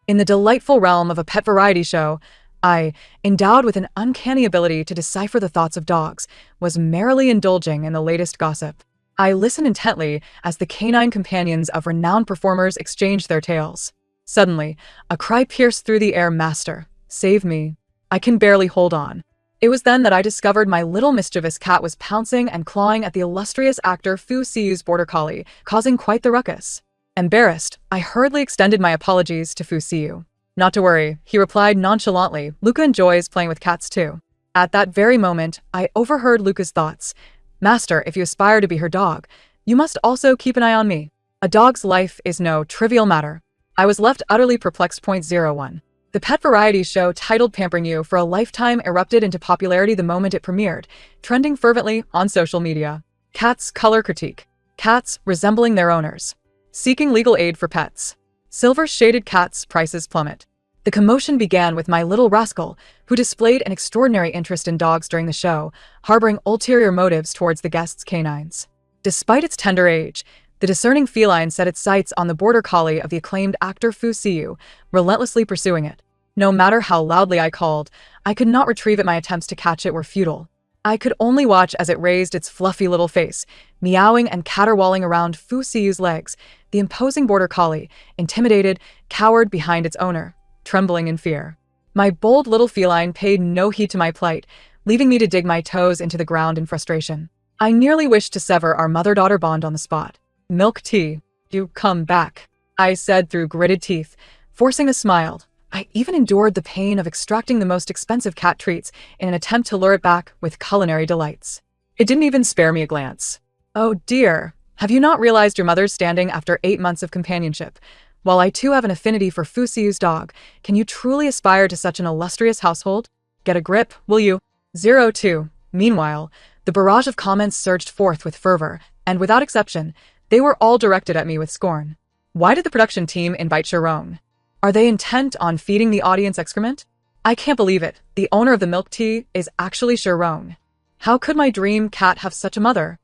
In the delightful realm of a pet variety show, I, endowed with an uncanny ability to decipher the thoughts of dogs, was merrily indulging in the latest gossip. I listened intently as the canine companions of renowned performers exchanged their tales. Suddenly, a cry pierced through the air. "Master, save me. I can barely hold on." It was then that I discovered my little mischievous cat was pouncing and clawing at the illustrious actor Fu Siu's border collie, causing quite the ruckus. Embarrassed, I hurriedly extended my apologies to Fu Siu. "Not to worry," he replied nonchalantly. "Luca enjoys playing with cats too." At that very moment, I overheard Luca's thoughts. "Master, if you aspire to be her dog, you must also keep an eye on me. A dog's life is no trivial matter." I was left utterly perplexed. 01. The pet variety show titled Pampering You for a Lifetime erupted into popularity the moment it premiered, trending fervently on social media. Cats color critique. Cats resembling their owners. Seeking legal aid for pets. Silver-shaded cats' prices plummet. The commotion began with my little rascal, who displayed an extraordinary interest in dogs during the show, harboring ulterior motives towards the guests' canines. Despite its tender age, the discerning feline set its sights on the border collie of the acclaimed actor Fu Siu, relentlessly pursuing it. No matter how loudly I called, I could not retrieve it. My attempts to catch it were futile. I could only watch as it raised its fluffy little face, meowing and caterwauling around Fu Siu's legs. The imposing border collie, intimidated, cowered behind its owner, trembling in fear. My bold little feline paid no heed to my plight, leaving me to dig my toes into the ground in frustration. I nearly wished to sever our mother-daughter bond on the spot. "Milk tea, you come back," I said through gritted teeth, forcing a smile. I even endured the pain of extracting the most expensive cat treats in an attempt to lure it back with culinary delights. It didn't even spare me a glance. "Oh dear, have you not realized your mother's standing after 8 months of companionship? While I too have an affinity for Fu Siu's dog, can you truly aspire to such an illustrious household? Get a grip, will you?" 02. Meanwhile, the barrage of comments surged forth with fervor, and without exception, they were all directed at me with scorn. Why did the production team invite Sharon? Are they intent on feeding the audience excrement? I can't believe it. The owner of the milk tea is actually Sharon. How could my dream cat have such a mother?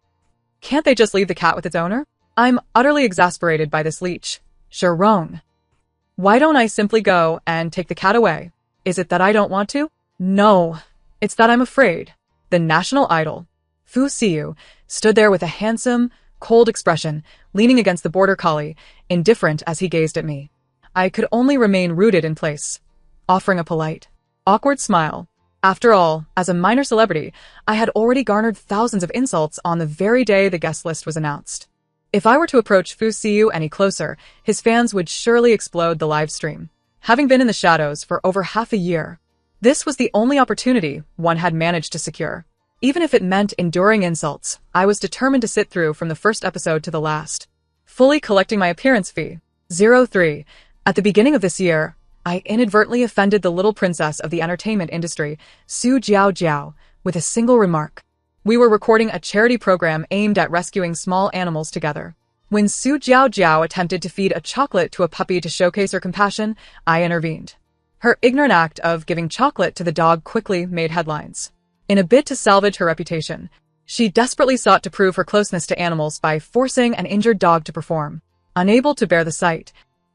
Can't they just leave the cat with its owner? I'm utterly exasperated by this leech. Sharon. Why don't I simply go and take the cat away? Is it that I don't want to? No, it's that I'm afraid. The national idol, Fu Siu, stood there with a handsome, cold expression, leaning against the border collie, indifferent as he gazed at me. I could only remain rooted in place, offering a polite, awkward smile. After all, as a minor celebrity, I had already garnered thousands of insults on the very day the guest list was announced. If I were to approach Fu Siu any closer, his fans would surely explode the live stream. Having been in the shadows for over half a year, this was the only opportunity one had managed to secure. Even if it meant enduring insults, I was determined to sit through from the first episode to the last, fully collecting my appearance fee. 03. At the beginning of this year, I inadvertently offended the little princess of the entertainment industry, Su Jiao Jiao, with a single remark. We were recording a charity program aimed at rescuing small animals together. When Su Jiao Jiao attempted to feed a chocolate to a puppy to showcase her compassion, I intervened. Her ignorant act of giving chocolate to the dog quickly made headlines. In a bid to salvage her reputation, she desperately sought to prove her closeness to animals by forcing an injured dog to perform. Unable to bear the sight,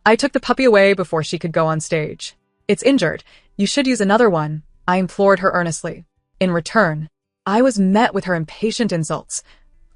I took the puppy away before she could go on stage. "It's injured. You should use another one," I implored her earnestly. In return, I was met with her impatient insults.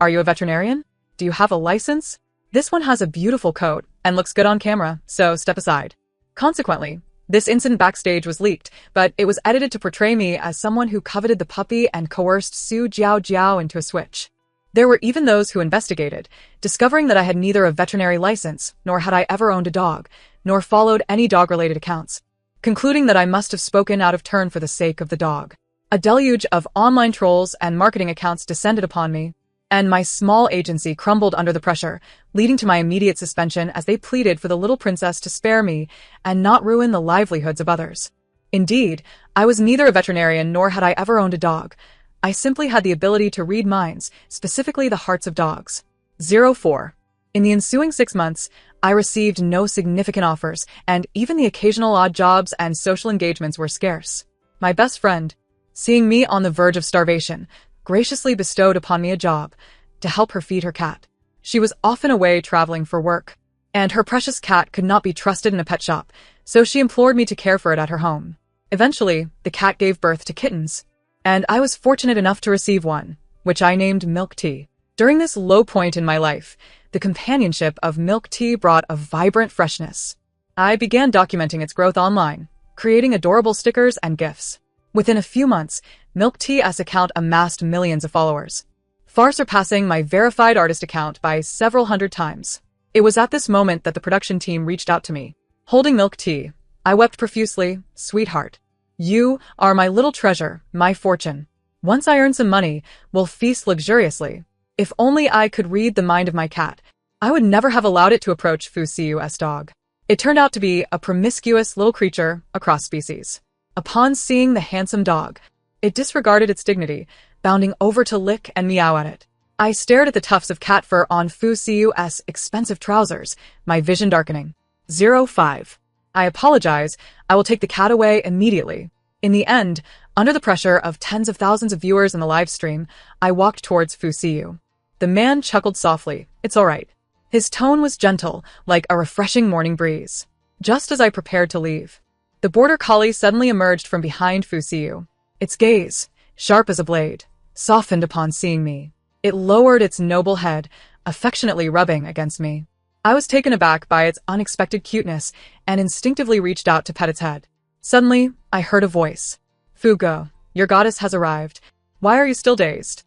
"Are you a veterinarian? Do you have a license? This one has a beautiful coat and looks good on camera, so step aside." Consequently, this incident backstage was leaked, but it was edited to portray me as someone who coveted the puppy and coerced Su Jiao Jiao into a switch. There were even those who investigated, discovering that I had neither a veterinary license, nor had I ever owned a dog, nor followed any dog-related accounts, concluding that I must have spoken out of turn for the sake of the dog. A deluge of online trolls and marketing accounts descended upon me, and my small agency crumbled under the pressure, leading to my immediate suspension as they pleaded for the little princess to spare me and not ruin the livelihoods of others. Indeed, I was neither a veterinarian nor had I ever owned a dog. I simply had the ability to read minds, specifically the hearts of dogs. 04. In the ensuing 6 months, I received no significant offers, and even the occasional odd jobs and social engagements were scarce. My best friend, seeing me on the verge of starvation, graciously bestowed upon me a job to help her feed her cat. She was often away traveling for work, and her precious cat could not be trusted in a pet shop, so she implored me to care for it at her home. Eventually, the cat gave birth to kittens, and I was fortunate enough to receive one, which I named Milk Tea. During this low point in my life, the companionship of Milk Tea brought a vibrant freshness. I began documenting its growth online, creating adorable stickers and GIFs. Within a few months, Milk Tea's account amassed millions of followers, far surpassing my verified artist account by several hundred times. It was at this moment that the production team reached out to me. Holding Milk Tea, I wept profusely. "Sweetheart, you are my little treasure, my fortune. Once I earn some money, we'll feast luxuriously. If only I could read the mind of my cat, I would never have allowed it to approach Fu Siu's dog." It turned out to be a promiscuous little creature across species. Upon seeing the handsome dog, it disregarded its dignity, bounding over to lick and meow at it. I stared at the tufts of cat fur on Fu Siu's expensive trousers, my vision darkening. 05. I apologize. I will take the cat away immediately. In the end, under the pressure of tens of thousands of viewers in the live stream, I walked towards Fu Siu. The man chuckled softly. "It's all right." His tone was gentle, like a refreshing morning breeze. Just as I prepared to leave, the border collie suddenly emerged from behind Fu Siu. Its gaze, sharp as a blade, softened upon seeing me. It lowered its noble head, affectionately rubbing against me. I was taken aback by its unexpected cuteness and instinctively reached out to pet its head. Suddenly, I heard a voice. "Fugo, your goddess has arrived. Why are you still dazed?"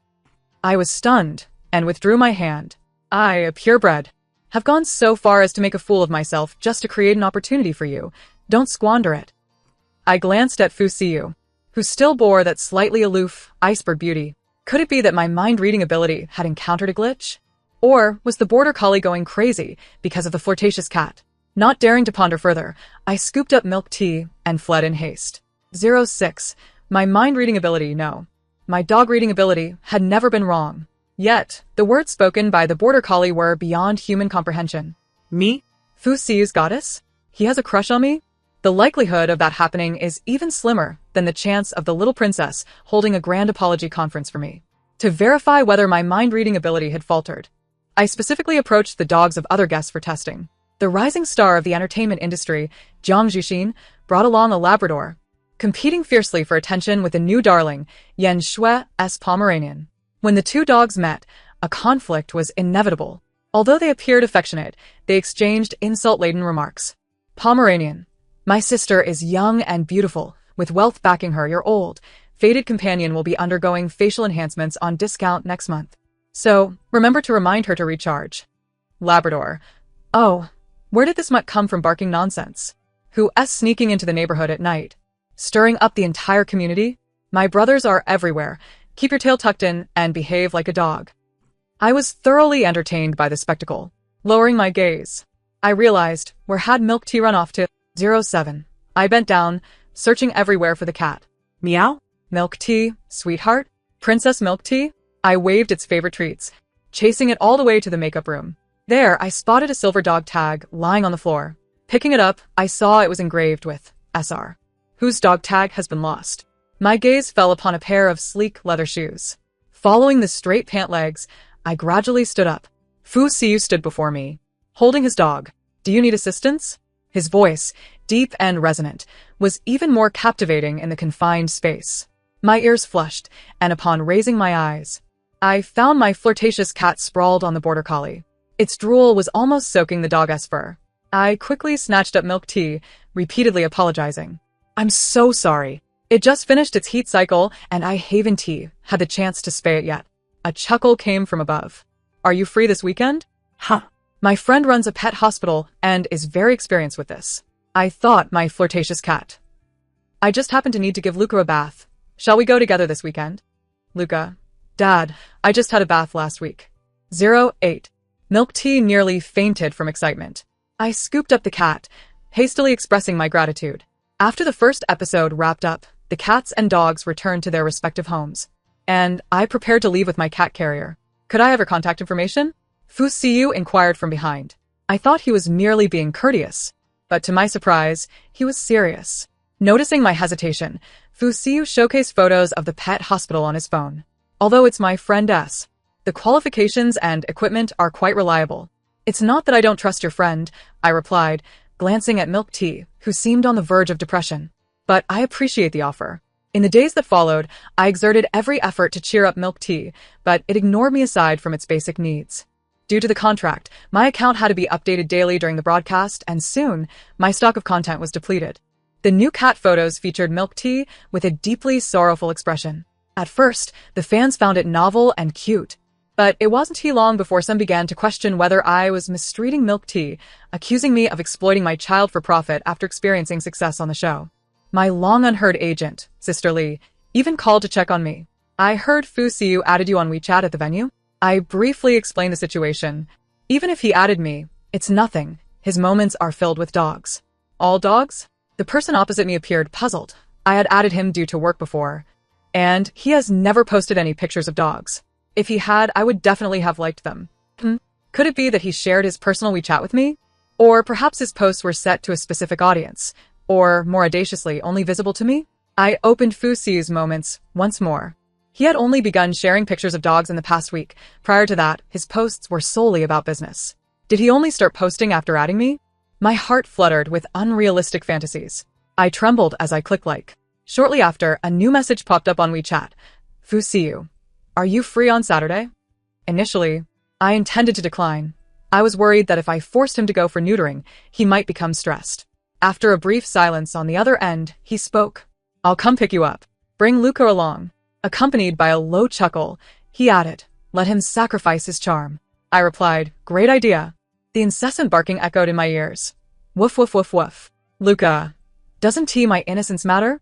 I was stunned and withdrew my hand. I, a purebred, have gone so far as to make a fool of myself just to create an opportunity for you. Don't squander it. I glanced at Fu Siu, who still bore that slightly aloof, iceberg beauty. Could it be that my mind-reading ability had encountered a glitch? Or was the border collie going crazy because of the flirtatious cat? Not daring to ponder further, I scooped up Milk Tea and fled in haste. 06. My mind-reading ability, no. My dog-reading ability had never been wrong. Yet, the words spoken by the border collie were beyond human comprehension. Me? Fu Siu's goddess? He has a crush on me? The likelihood of that happening is even slimmer than the chance of the little princess holding a grand apology conference for me. To verify whether my mind-reading ability had faltered, I specifically approached the dogs of other guests for testing. The rising star of the entertainment industry, Jiang Zhixin, brought along a Labrador, competing fiercely for attention with a new darling, Yan Shui's Pomeranian. When the two dogs met, a conflict was inevitable. Although they appeared affectionate, they exchanged insult-laden remarks. "Pomeranian, my sister is young and beautiful, with wealth backing her. Your old, faded companion will be undergoing facial enhancements on discount next month. So, remember to remind her to recharge." Labrador, "Oh, where did this mutt come from barking nonsense? Who's sneaking into the neighborhood at night? Stirring up the entire community? My brothers are everywhere. Keep your tail tucked in and behave like a dog." I was thoroughly entertained by the spectacle. Lowering my gaze, I realized where had Milk Tea run off to. 07. I bent down, searching everywhere for the cat. "Meow? Milk Tea, sweetheart? Princess Milk Tea?" I waved its favorite treats, chasing it all the way to the makeup room. There, I spotted a silver dog tag lying on the floor. Picking it up, I saw it was engraved with SR, whose dog tag has been lost. My gaze fell upon a pair of sleek leather shoes. Following the straight pant legs, I gradually stood up. Fu Siu stood before me, holding his dog. "Do you need assistance?" His voice, deep and resonant, was even more captivating in the confined space. My ears flushed, and upon raising my eyes, I found my flirtatious cat sprawled on the border collie. Its drool was almost soaking the dog's fur. I quickly snatched up Milk Tea, repeatedly apologizing. "I'm so sorry. It just finished its heat cycle, and I haven't had the chance to spay it yet." A chuckle came from above. "Are you free this weekend?" "Huh. My friend runs a pet hospital and is very experienced with this." I thought my flirtatious cat. "I just happen to need to give Luca a bath. Shall we go together this weekend?" Luca, "Dad, I just had a bath last week." 08. Milk Tea nearly fainted from excitement. I scooped up the cat, hastily expressing my gratitude. After the first episode wrapped up, the cats and dogs returned to their respective homes, and I prepared to leave with my cat carrier. "Could I have her contact information?" Fu Siu inquired from behind. I thought he was merely being courteous, but to my surprise, he was serious. Noticing my hesitation, Fu Siu showcased photos of the pet hospital on his phone. "Although it's my friend S, the qualifications and equipment are quite reliable. It's not that I don't trust your friend, I replied, glancing at Milk Tea, who seemed on the verge of depression. But I appreciate the offer. In the days that followed, I exerted every effort to cheer up Milk Tea, but it ignored me aside from its basic needs. Due to the contract, my account had to be updated daily during the broadcast, and soon, my stock of content was depleted. The new cat photos featured Milk Tea with a deeply sorrowful expression. At first, the fans found it novel and cute. But it wasn't too long before some began to question whether I was mistreating Milk Tea, accusing me of exploiting my child for profit after experiencing success on the show. My long-unheard agent, Sister Lee, even called to check on me. I heard Fu Siu added you on WeChat at the venue. I briefly explained the situation. Even if he added me, it's nothing. His moments are filled with dogs. All dogs? The person opposite me appeared puzzled. I had added him due to work before, and he has never posted any pictures of dogs. If he had, I would definitely have liked them. Could it be that he shared his personal WeChat with me? Or perhaps his posts were set to a specific audience, or, more audaciously, only visible to me? I opened Fu Siu's moments once more. He had only begun sharing pictures of dogs in the past week. Prior to that, his posts were solely about business. Did he only start posting after adding me? My heart fluttered with unrealistic fantasies. I trembled as I clicked like. Shortly after, a new message popped up on WeChat. Fu Siu, are you free on Saturday? Initially, I intended to decline. I was worried that if I forced him to go for neutering, he might become stressed. After a brief silence on the other end, he spoke. I'll come pick you up. Bring Luca along. Accompanied by a low chuckle, he added, let him sacrifice his charm. I replied, great idea. The incessant barking echoed in my ears. Woof woof woof woof. Luca, doesn't my innocence matter?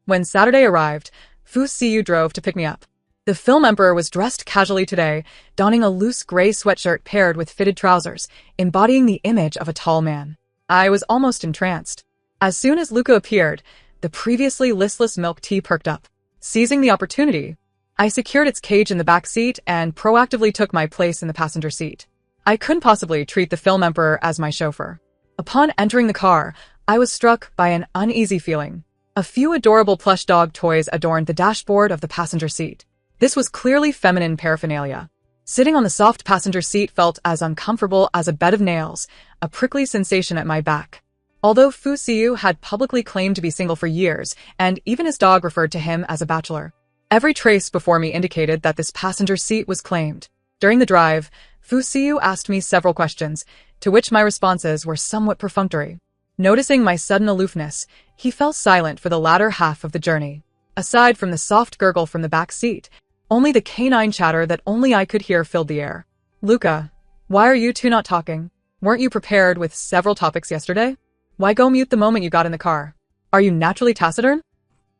When Saturday arrived, Fu Siu drove to pick me up. The film emperor was dressed casually today, donning a loose gray sweatshirt paired with fitted trousers, embodying the image of a tall man. I was almost entranced. As soon as Luca appeared, the previously listless Milk Tea perked up. Seizing the opportunity, I secured its cage in the back seat and proactively took my place in the passenger seat. I couldn't possibly treat the film emperor as my chauffeur. Upon entering the car, I was struck by an uneasy feeling. A few adorable plush dog toys adorned the dashboard of the passenger seat. This was clearly feminine paraphernalia. Sitting on the soft passenger seat felt as uncomfortable as a bed of nails, a prickly sensation at my back. Although Fu Siu had publicly claimed to be single for years, and even his dog referred to him as a bachelor, every trace before me indicated that this passenger seat was claimed. During the drive, Fu Siu asked me several questions, to which my responses were somewhat perfunctory. Noticing my sudden aloofness, he fell silent for the latter half of the journey. Aside from the soft gurgle from the back seat, only the canine chatter that only I could hear filled the air. Luca, why are you two not talking? Weren't you prepared with several topics yesterday? Why go mute the moment you got in the car? Are you naturally taciturn?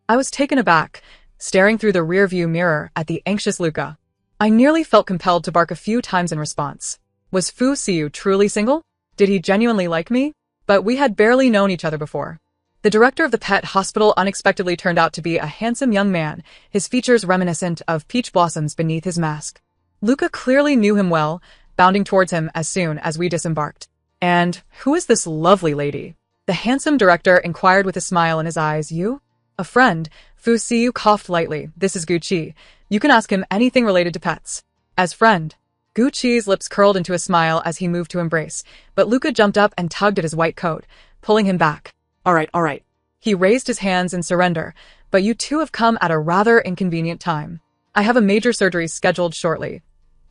I was taken aback, staring through the rearview mirror at the anxious Luca. I nearly felt compelled to bark a few times in response. Was Fu Siu truly single? Did he genuinely like me? But we had barely known each other before. The director of the pet hospital unexpectedly turned out to be a handsome young man, his features reminiscent of peach blossoms beneath his mask. Luca clearly knew him well, bounding towards him as soon as we disembarked. And who is this lovely lady? The handsome director inquired with a smile in his eyes. You? A friend. Fu Siu coughed lightly. This is Gucci. You can ask him anything related to pets. As friend. Gucci's lips curled into a smile as he moved to embrace, but Luca jumped up and tugged at his white coat, pulling him back. All right. He raised his hands in surrender, but you two have come at a rather inconvenient time. I have a major surgery scheduled shortly.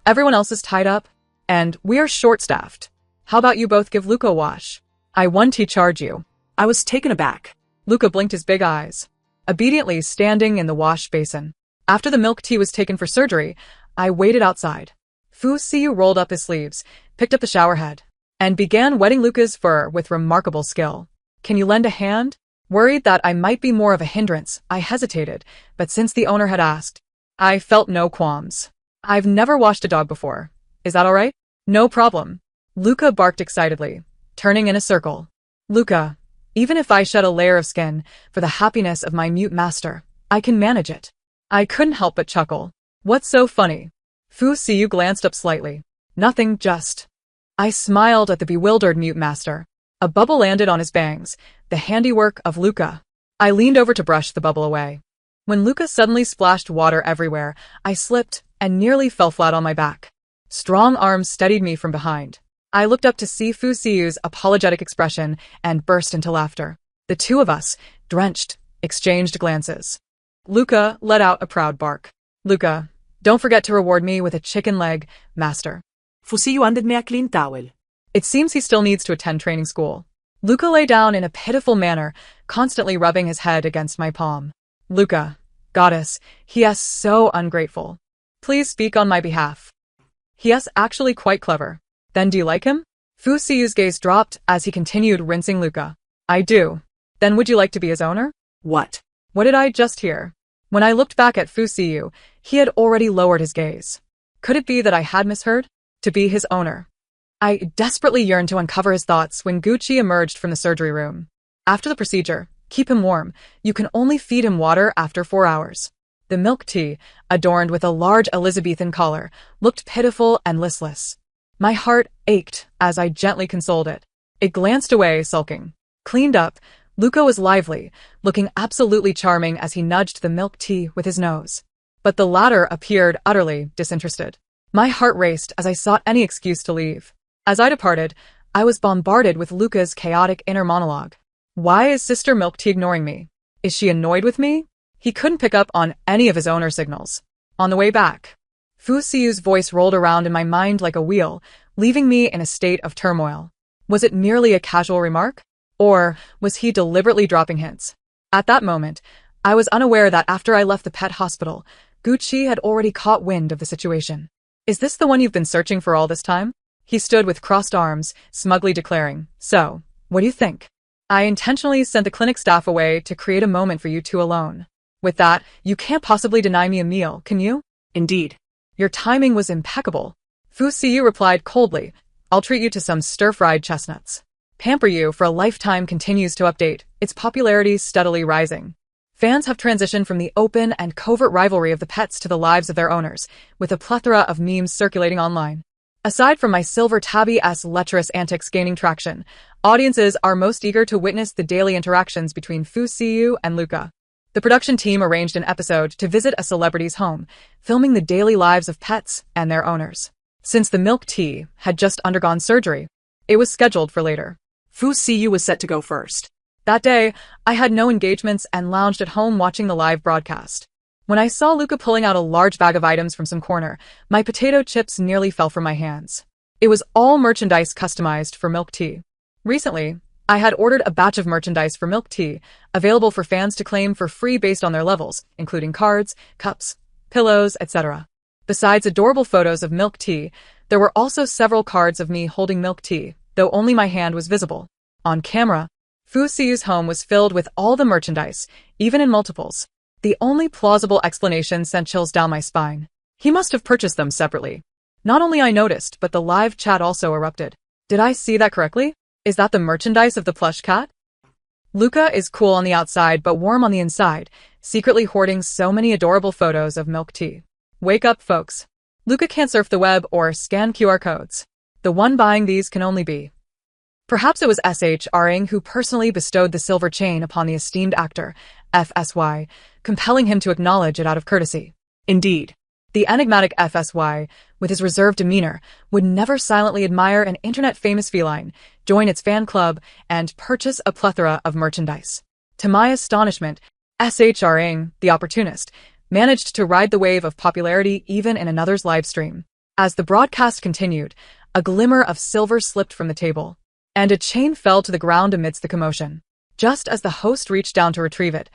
Everyone else is tied up, and we are short-staffed. How about you both give Luca a wash? I won't charge you. I was taken aback. Luca blinked his big eyes, obediently standing in the wash basin. After the Milk Tea was taken for surgery, I waited outside. Fu Siu rolled up his sleeves, picked up the shower head, and began wetting Luca's fur with remarkable skill. Can you lend a hand? Worried that I might be more of a hindrance, I hesitated, but since the owner had asked, I felt no qualms. I've never washed a dog before. Is that all right? No problem. Luca barked excitedly, turning in a circle. Luca, even if I shed a layer of skin for the happiness of my mute master, I can manage it. I couldn't help but chuckle. What's so funny? Fu Siu glanced up slightly. Nothing, just. I smiled at the bewildered mute master. A bubble landed on his bangs, the handiwork of Luca. I leaned over to brush the bubble away. When Luca suddenly splashed water everywhere, I slipped and nearly fell flat on my back. Strong arms steadied me from behind. I looked up to see Fu Siyu's apologetic expression and burst into laughter. The two of us, drenched, exchanged glances. Luca let out a proud bark. Luca, don't forget to reward me with a chicken leg, master. Fu Siyu handed me a clean towel. It seems he still needs to attend training school. Luca lay down in a pitiful manner, constantly rubbing his head against my palm. Luca, goddess, he is so ungrateful. Please speak on my behalf. He is actually quite clever. Then do you like him? Fu Siyu's gaze dropped as he continued rinsing Luca. I do. Then would you like to be his owner? What? What did I just hear? When I looked back at Fu Siyu, he had already lowered his gaze. Could it be that I had misheard? To be his owner. I desperately yearned to uncover his thoughts when Gucci emerged from the surgery room. After the procedure, keep him warm. You can only feed him water after 4 hours. The milk tea, adorned with a large Elizabethan collar, looked pitiful and listless. My heart ached as I gently consoled it. It glanced away, sulking. Cleaned up, Luca was lively, looking absolutely charming as he nudged the milk tea with his nose. But the latter appeared utterly disinterested. My heart raced as I sought any excuse to leave. As I departed, I was bombarded with Luca's chaotic inner monologue. Why is Sister Milk Tea ignoring me? Is she annoyed with me? He couldn't pick up on any of his owner signals. On the way back, Fu Siyu's voice rolled around in my mind like a wheel, leaving me in a state of turmoil. Was it merely a casual remark? Or was he deliberately dropping hints? At that moment, I was unaware that after I left the pet hospital, Gucci had already caught wind of the situation. Is this the one you've been searching for all this time? He stood with crossed arms, smugly declaring, So, what do you think? I intentionally sent the clinic staff away to create a moment for you two alone. With that, you can't possibly deny me a meal, can you? Indeed. Your timing was impeccable. Fu Siyu replied coldly, I'll treat you to some stir-fried chestnuts. Pamper You for a Lifetime continues to update, its popularity steadily rising. Fans have transitioned from the open and covert rivalry of the pets to the lives of their owners, with a plethora of memes circulating online. Aside from my silver tabby-esque lecherous antics gaining traction, audiences are most eager to witness the daily interactions between Fu Siyu and Luca. The production team arranged an episode to visit a celebrity's home, filming the daily lives of pets and their owners. Since the milk tea had just undergone surgery, it was scheduled for later. Fu Siyu was set to go first. That day, I had no engagements and lounged at home watching the live broadcast. When I saw Luca pulling out a large bag of items from some corner, my potato chips nearly fell from my hands. It was all merchandise customized for milk tea. Recently, I had ordered a batch of merchandise for milk tea, available for fans to claim for free based on their levels, including cards, cups, pillows, etc. Besides adorable photos of milk tea, there were also several cards of me holding milk tea, though only my hand was visible. On camera, Fu Siyu's home was filled with all the merchandise, even in multiples. The only plausible explanation sent chills down my spine. He must have purchased them separately. Not only I noticed, but the live chat also erupted. Did I see that correctly? Is that the merchandise of the plush cat? Luca is cool on the outside but warm on the inside, secretly hoarding so many adorable photos of milk tea. Wake up, folks. Luca can't surf the web or scan QR codes. The one buying these can only be. Perhaps it was SHRing who personally bestowed the silver chain upon the esteemed actor, FSY, compelling him to acknowledge it out of courtesy. Indeed, the enigmatic FSY, with his reserved demeanor, would never silently admire an internet-famous feline, join its fan club, and purchase a plethora of merchandise. To my astonishment, SHRing, the opportunist, managed to ride the wave of popularity even in another's live stream. As the broadcast continued, a glimmer of silver slipped from the table, and a chain fell to the ground amidst the commotion. Just as the host reached down to retrieve it,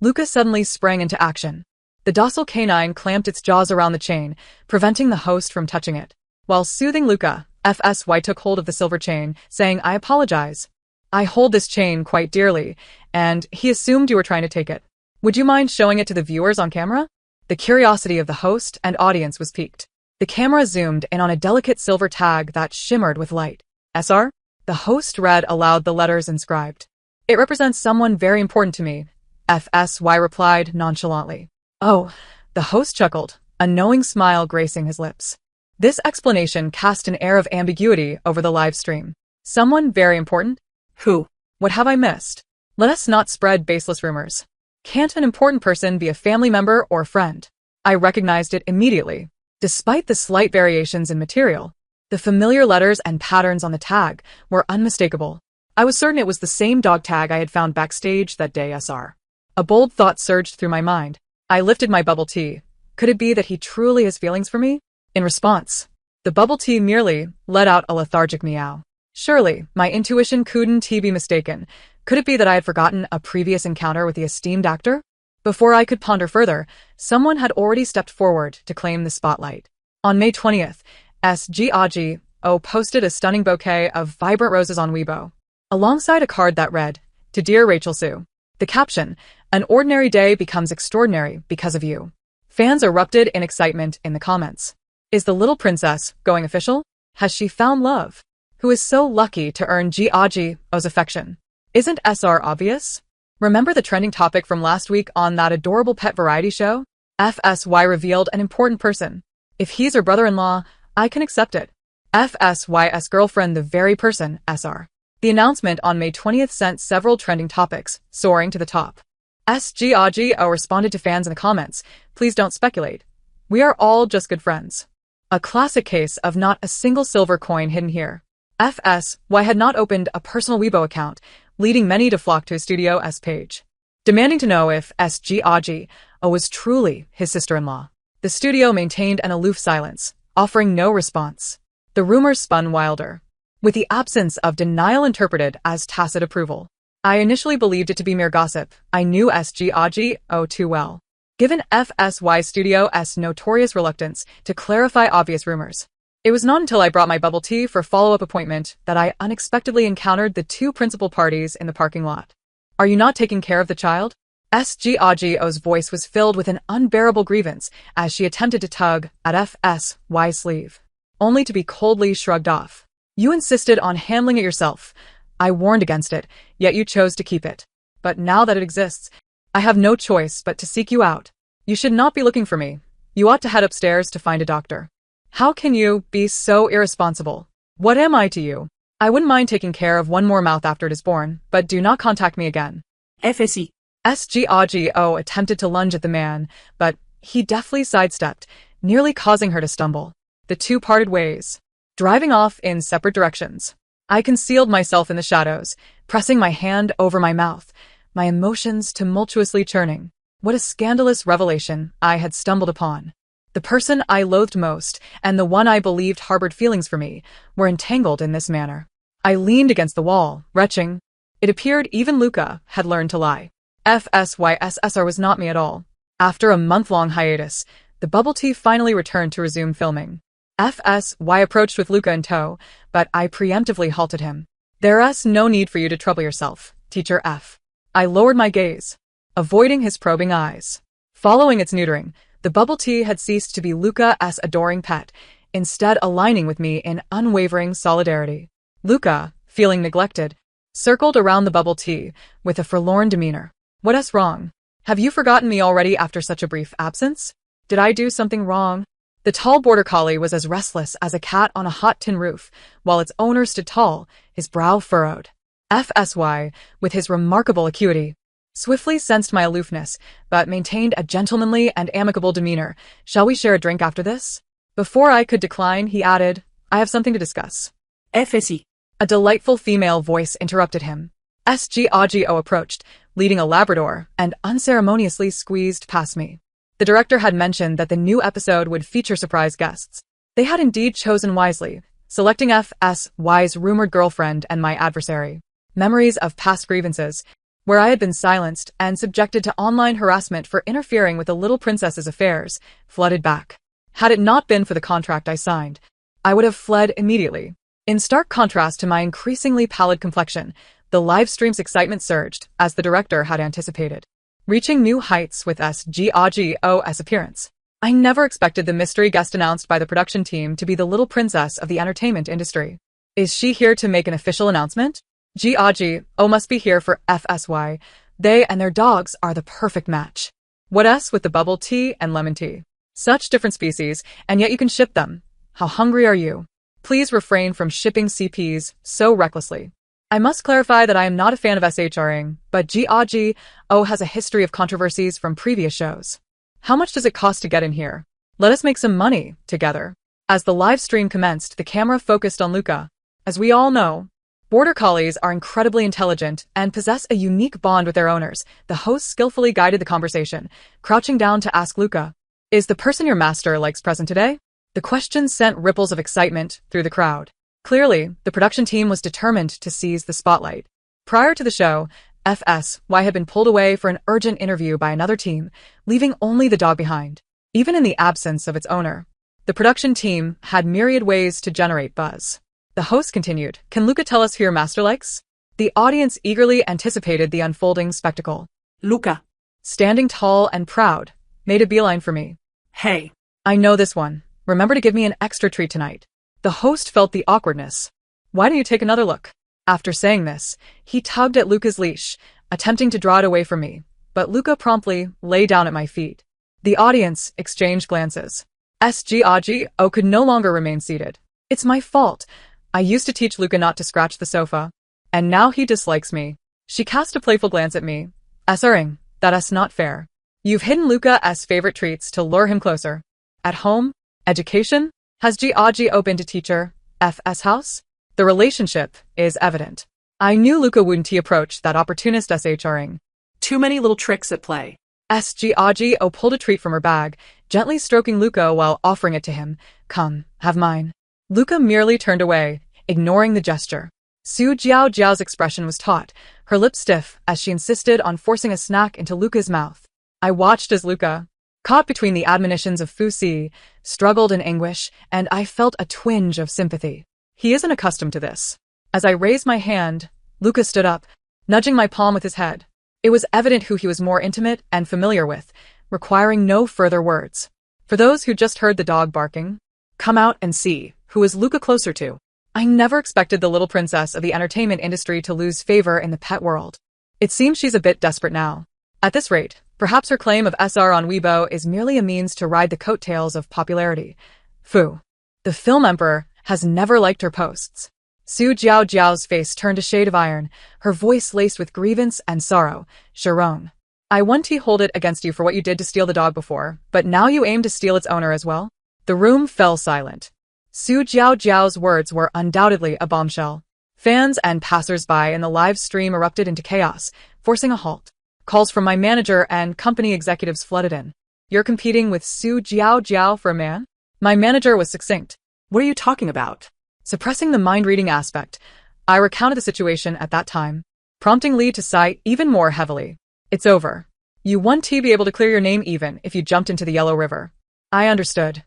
Luca suddenly sprang into action. The docile canine clamped its jaws around the chain, preventing the host from touching it. While soothing Luca, FSY took hold of the silver chain, saying, I apologize. I hold this chain quite dearly, and he assumed you were trying to take it. Would you mind showing it to the viewers on camera? The curiosity of the host and audience was piqued. The camera zoomed in on a delicate silver tag that shimmered with light. SR? The host read aloud the letters inscribed. It represents someone very important to me, FSY replied nonchalantly. Oh, the host chuckled, a knowing smile gracing his lips. This explanation cast an air of ambiguity over the live stream. Someone very important? Who? What have I missed? Let us not spread baseless rumors. Can't an important person be a family member or friend? I recognized it immediately. Despite the slight variations in material, The familiar letters and patterns on the tag were unmistakable. I was certain it was the same dog tag I had found backstage that day. SR. A bold thought surged through my mind. I lifted my bubble tea. Could it be that he truly has feelings for me? In response, the bubble tea merely let out a lethargic meow. Surely, my intuition couldn't be mistaken. Could it be that I had forgotten a previous encounter with the esteemed actor? Before I could ponder further, someone had already stepped forward to claim the spotlight. On May 20th, SGAGO posted a stunning bouquet of vibrant roses on Weibo, alongside a card that read, "To dear Rachel Sue." The caption, "An ordinary day becomes extraordinary because of you." Fans erupted in excitement in the comments. Is the little princess going official? Has she found love? Who is so lucky to earn GAGO's affection? Isn't SR obvious? Remember the trending topic from last week on that adorable pet variety show? FSY revealed an important person. If he's her brother-in-law, I can accept it. FSY's girlfriend, the very person, SR. The announcement on May 20th sent several trending topics soaring to the top. SGAGO responded to fans in the comments, "Please don't speculate. We are all just good friends." A classic case of not a single silver coin hidden here. FSY had not opened a personal Weibo account, leading many to flock to his studio's page, demanding to know if SGAGO was truly his sister-in-law. The studio maintained an aloof silence, offering no response. The rumors spun wilder, with the absence of denial interpreted as tacit approval. I initially believed it to be mere gossip. I knew SGAGO too well. Given FSY Studio's notorious reluctance to clarify obvious rumors, it was not until I brought my bubble tea for follow-up appointment that I unexpectedly encountered the two principal parties in the parking lot. "Are you not taking care of the child?" SGAGO's voice was filled with an unbearable grievance as she attempted to tug at FSY's sleeve, only to be coldly shrugged off. "You insisted on handling it yourself. I warned against it, yet you chose to keep it. But now that it exists, I have no choice but to seek you out. You should not be looking for me. You ought to head upstairs to find a doctor. How can you be so irresponsible? What am I to you? I wouldn't mind taking care of one more mouth after it is born, but do not contact me again." FSI. SGAGO attempted to lunge at the man, but he deftly sidestepped, nearly causing her to stumble. The two parted ways, driving off in separate directions. I concealed myself in the shadows, pressing my hand over my mouth, my emotions tumultuously churning. What a scandalous revelation I had stumbled upon. The person I loathed most, and the one I believed harbored feelings for me, were entangled in this manner. I leaned against the wall, retching. It appeared even Luca had learned to lie. FSYSSR was not me at all. After a month-long hiatus, the bubble tea finally returned to resume filming. FSY approached with Luca in tow, but I preemptively halted him. "There's no need for you to trouble yourself, Teacher F." I lowered my gaze, avoiding his probing eyes. Following its neutering, the bubble tea had ceased to be Luca's adoring pet, instead aligning with me in unwavering solidarity. Luca, feeling neglected, circled around the bubble tea with a forlorn demeanor. "What's wrong? Have you forgotten me already after such a brief absence? Did I do something wrong?" The tall border collie was as restless as a cat on a hot tin roof, while its owner stood tall, his brow furrowed. FSY, with his remarkable acuity, swiftly sensed my aloofness, but maintained a gentlemanly and amicable demeanor. "Shall we share a drink after this?" Before I could decline, he added, "I have something to discuss." FSI. A delightful female voice interrupted him. SGAGO approached, leading a Labrador, and unceremoniously squeezed past me. The director had mentioned that the new episode would feature surprise guests. They had indeed chosen wisely, selecting FSY's rumored girlfriend and my adversary. Memories of past grievances, where I had been silenced and subjected to online harassment for interfering with the little princess's affairs, flooded back. Had it not been for the contract I signed, I would have fled immediately. In stark contrast to my increasingly pallid complexion, the live stream's excitement surged, as the director had anticipated, reaching new heights with SGAGO's appearance. I never expected the mystery guest announced by the production team to be the little princess of the entertainment industry. Is she here to make an official announcement? GAGO must be here for FSY. They and their dogs are the perfect match. What with the bubble tea and lemon tea? Such different species, and yet you can ship them. How hungry are you? Please refrain from shipping CPs so recklessly. I must clarify that I am not a fan of SHRing, but GAGO has a history of controversies from previous shows. How much does it cost to get in here? Let us make some money together. As the live stream commenced, the camera focused on Luca. As we all know, Border Collies are incredibly intelligent and possess a unique bond with their owners. The host skillfully guided the conversation, crouching down to ask Luca, "Is the person your master likes present today?" The question sent ripples of excitement through the crowd. Clearly, the production team was determined to seize the spotlight. Prior to the show, FSY had been pulled away for an urgent interview by another team, leaving only the dog behind. Even in the absence of its owner, the production team had myriad ways to generate buzz. The host continued, "Can Luca tell us who your master likes?" The audience eagerly anticipated the unfolding spectacle. Luca. Standing tall and proud, made a beeline for me. Hey. "I know this one. Remember to give me an extra treat tonight." The host felt the awkwardness. "Why don't you take another look?" After saying this, he tugged at Luca's leash, attempting to draw it away from me, but Luca promptly lay down at my feet. The audience exchanged glances. SGAGO could no longer remain seated. "It's my fault. I used to teach Luca not to scratch the sofa, and now he dislikes me." She cast a playful glance at me. "Sring, that's not fair. You've hidden Luca's favorite treats to lure him closer. At home? Education? Has GAGO been to teacher FS house?" The relationship is evident. I knew Luca wouldn't approach that opportunist SHRing. Too many little tricks at play. SGAGO pulled a treat from her bag, gently stroking Luca while offering it to him. "Come, have mine." Luca merely turned away, ignoring the gesture. Su Jiao's expression was taut, her lips stiff as she insisted on forcing a snack into Luca's mouth. I watched as Luca, caught between the admonitions of Fu Si, struggled in anguish, and I felt a twinge of sympathy. He isn't accustomed to this. As I raised my hand, Luca stood up, nudging my palm with his head. It was evident who he was more intimate and familiar with, requiring no further words. For those who just heard the dog barking, come out and see who is Luca closer to. I never expected the little princess of the entertainment industry to lose favor in the pet world. It seems she's a bit desperate now. At this rate, perhaps her claim of SR on Weibo is merely a means to ride the coattails of popularity. Fu. The film emperor has never liked her posts. Su Jiao's face turned a shade of iron, her voice laced with grievance and sorrow. "Sharon, I once hold it against you for what you did to steal the dog before, but now you aim to steal its owner as well?" The room fell silent. Su Jiao's words were undoubtedly a bombshell. Fans and passers-by in the live stream erupted into chaos, forcing a halt. Calls from my manager and company executives flooded in. "You're competing with Su Jiao for a man?" My manager was succinct. What are you talking about? Suppressing the mind-reading aspect, I recounted the situation at that time, prompting Lee to sigh even more heavily. "It's over. You won't be able to clear your name even if you jumped into the Yellow River." I understood.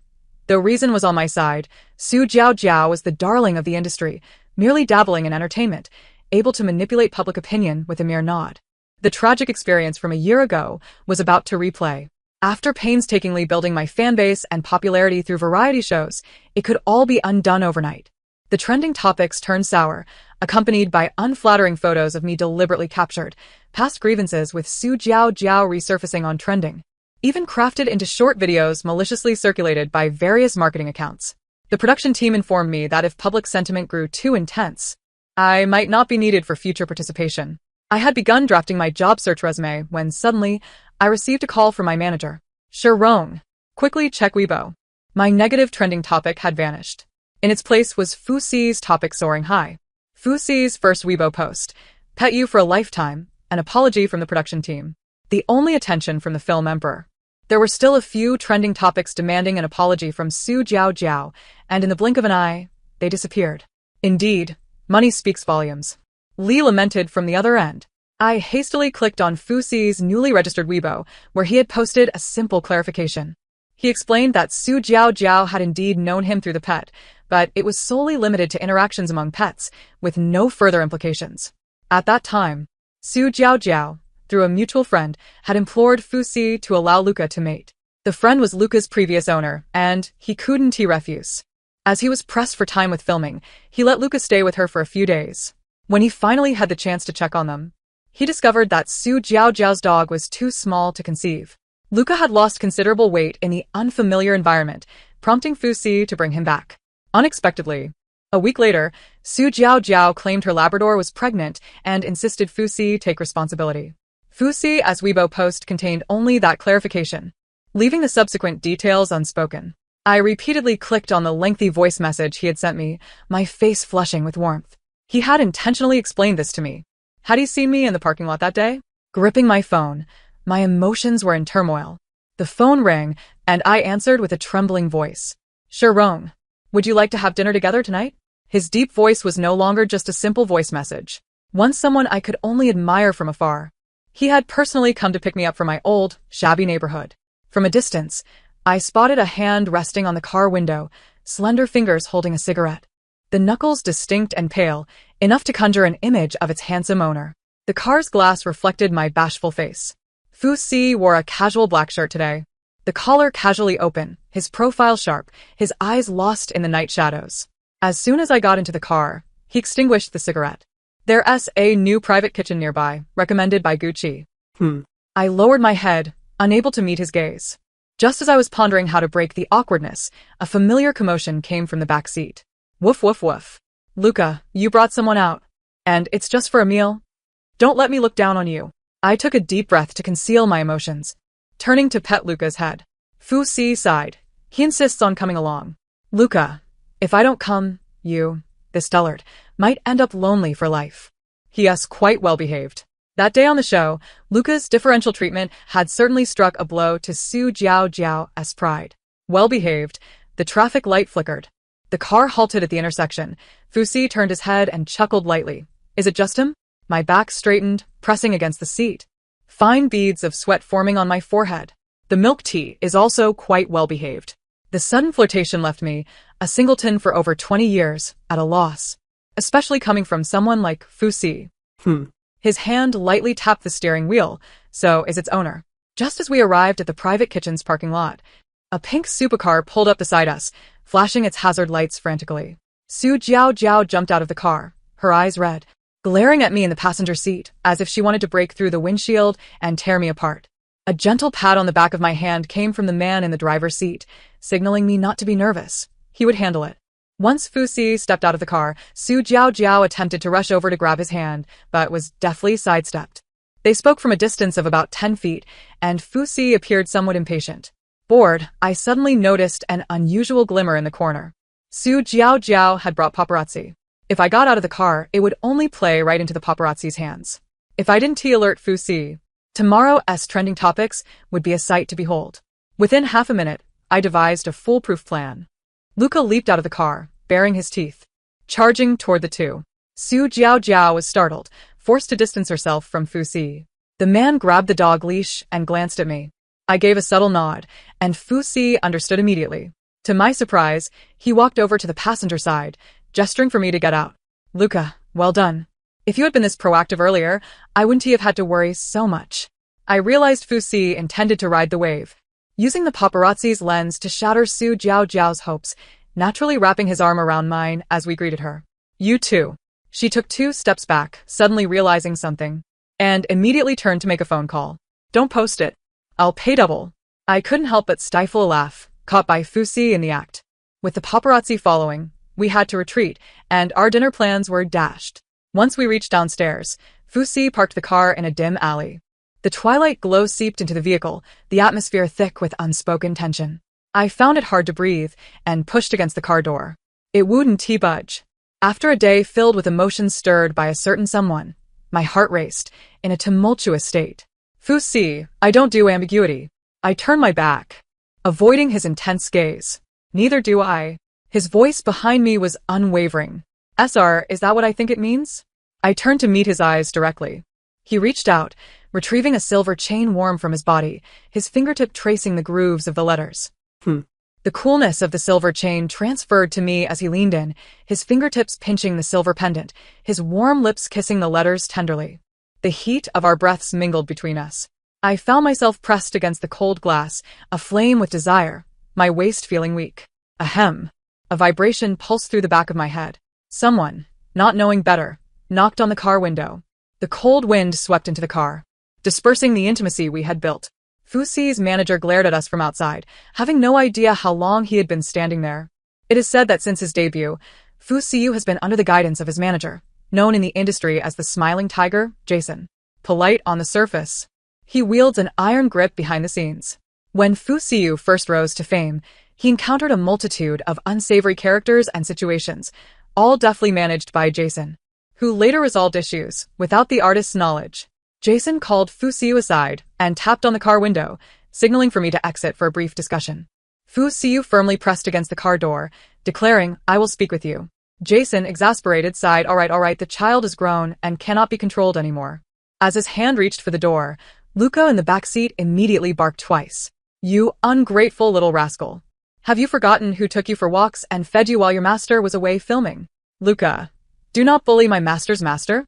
Though reason was on my side, Su Jiao was the darling of the industry, merely dabbling in entertainment, able to manipulate public opinion with a mere nod. The tragic experience from a year ago was about to replay. After painstakingly building my fanbase and popularity through variety shows, it could all be undone overnight. The trending topics turned sour, accompanied by unflattering photos of me deliberately captured, past grievances with Su Jiao resurfacing on trending, even crafted into short videos maliciously circulated by various marketing accounts. The production team informed me that if public sentiment grew too intense, I might not be needed for future participation. I had begun drafting my job search resume when suddenly I received a call from my manager. "Sharon, quickly check Weibo." My negative trending topic had vanished. In its place was Fu Si's topic soaring high. Fu Si's first Weibo post, "Pet you for a lifetime, an apology from the production team." The only attention from the film emperor. There were still a few trending topics demanding an apology from Su Jiao, and in the blink of an eye, they disappeared. Indeed, money speaks volumes. Lee lamented from the other end. I hastily clicked on Fu Si's newly registered Weibo, where he had posted a simple clarification. He explained that Su Jiao had indeed known him through the pet, but it was solely limited to interactions among pets, with no further implications. At that time, Su Jiao, through a mutual friend, had implored Fu Si to allow Luca to mate. The friend was Luca's previous owner, and he couldn't refuse. As he was pressed for time with filming, he let Luca stay with her for a few days. When he finally had the chance to check on them, he discovered that Su Jiao's dog was too small to conceive. Luca had lost considerable weight in the unfamiliar environment, prompting Fu Si to bring him back. Unexpectedly, a week later, Su Jiao claimed her Labrador was pregnant and insisted Fu Si take responsibility. Fu Si's Weibo post contained only that clarification, leaving the subsequent details unspoken. I repeatedly clicked on the lengthy voice message he had sent me, my face flushing with warmth. He had intentionally explained this to me. Had he seen me in the parking lot that day? Gripping my phone, my emotions were in turmoil. The phone rang, and I answered with a trembling voice. Sure, Rong. Would you like to have dinner together tonight? His deep voice was no longer just a simple voice message. Once someone I could only admire from afar. He had personally come to pick me up from my old, shabby neighborhood. From a distance, I spotted a hand resting on the car window, slender fingers holding a cigarette. The knuckles distinct and pale, enough to conjure an image of its handsome owner. The car's glass reflected my bashful face. Fu Si wore a casual black shirt today. The collar casually open, his profile sharp, his eyes lost in the night shadows. As soon as I got into the car, he extinguished the cigarette. There's a new private kitchen nearby, recommended by Gucci. I lowered my head, unable to meet his gaze. Just as I was pondering how to break the awkwardness, a familiar commotion came from the back seat. Woof woof woof. Luca, you brought someone out. And it's just for a meal? Don't let me look down on you. I took a deep breath to conceal my emotions. Turning to pet Luca's head. Fu Si sighed. He insists on coming along. Luca, if I don't come, you, this dullard, might end up lonely for life. He.S. quite well behaved. That day on the show, Luca's differential treatment had certainly struck a blow to Su Jiao's pride. Well behaved, the traffic light flickered. The car halted at the intersection. Fu Si turned his head and chuckled lightly. Is it just him? My back straightened, pressing against the seat. Fine beads of sweat forming on my forehead. The milk tea is also quite well behaved. The sudden flirtation left me, a singleton for over 20 years, at a loss. Especially coming from someone like Fu Si. His hand lightly tapped the steering wheel, so is its owner. Just as we arrived at the private kitchen's parking lot, a pink supercar pulled up beside us, flashing its hazard lights frantically. Su Jiao jumped out of the car, her eyes red, glaring at me in the passenger seat, as if she wanted to break through the windshield and tear me apart. A gentle pat on the back of my hand came from the man in the driver's seat, signaling me not to be nervous. He would handle it. Once Fu Si stepped out of the car, Su Jiao attempted to rush over to grab his hand, but was deftly sidestepped. They spoke from a distance of about 10 feet, and Fu Si appeared somewhat impatient. Bored, I suddenly noticed an unusual glimmer in the corner. Su Jiao had brought paparazzi. If I got out of the car, it would only play right into the paparazzi's hands. If I didn't alert Fu Si, tomorrow's trending topics would be a sight to behold. Within half a minute, I devised a foolproof plan. Luca leaped out of the car, baring his teeth, charging toward the two. Su Jiao was startled, forced to distance herself from Fu Si. The man grabbed the dog leash and glanced at me. I gave a subtle nod, and Fu Si understood immediately. To my surprise, he walked over to the passenger side, gesturing for me to get out. Luca, well done. If you had been this proactive earlier, I wouldn't have had to worry so much. I realized Fu Si intended to ride the wave, using the paparazzi's lens to shatter Su Jiao's hopes, naturally wrapping his arm around mine as we greeted her. You too. She took 2 steps back, suddenly realizing something, and immediately turned to make a phone call. Don't post it. I'll pay double. I couldn't help but stifle a laugh, caught by Fu Si in the act. With the paparazzi following, we had to retreat, and our dinner plans were dashed. Once we reached downstairs, Fu Si parked the car in a dim alley. The twilight glow seeped into the vehicle, the atmosphere thick with unspoken tension. I found it hard to breathe, and pushed against the car door. It wouldn't budge. After a day filled with emotions stirred by a certain someone, my heart raced, in a tumultuous state. Fu Si, I don't do ambiguity. I turned my back, avoiding his intense gaze. Neither do I. His voice behind me was unwavering. SR, is that what I think it means? I turned to meet his eyes directly. He reached out, retrieving a silver chain worm from his body, his fingertip tracing the grooves of the letters. The coolness of the silver chain transferred to me as he leaned in, his fingertips pinching the silver pendant, his warm lips kissing the letters tenderly. The heat of our breaths mingled between us. I found myself pressed against the cold glass, aflame with desire, my waist feeling weak. Ahem. A vibration pulsed through the back of my head. Someone, not knowing better, knocked on the car window. The cold wind swept into the car, dispersing the intimacy we had built. Fu Si's manager glared at us from outside, having no idea how long he had been standing there. It is said that since his debut, Fu Siu has been under the guidance of his manager, known in the industry as the Smiling Tiger, Jason. Polite on the surface, he wields an iron grip behind the scenes. When Fu Siu first rose to fame, He encountered a multitude of unsavory characters and situations, all deftly managed by Jason, who later resolved issues without the artist's knowledge. Jason called Fu Xiu aside and tapped on the car window, signaling for me to exit for a brief discussion. Fu Xiu firmly pressed against the car door, declaring, "I will speak with you." Jason, exasperated, sighed, all right, the child is grown and cannot be controlled anymore." As his hand reached for the door, Luca in the back seat immediately barked twice. "You ungrateful little rascal. Have you forgotten who took you for walks and fed you while your master was away filming?" "Luca, do not bully my master's master."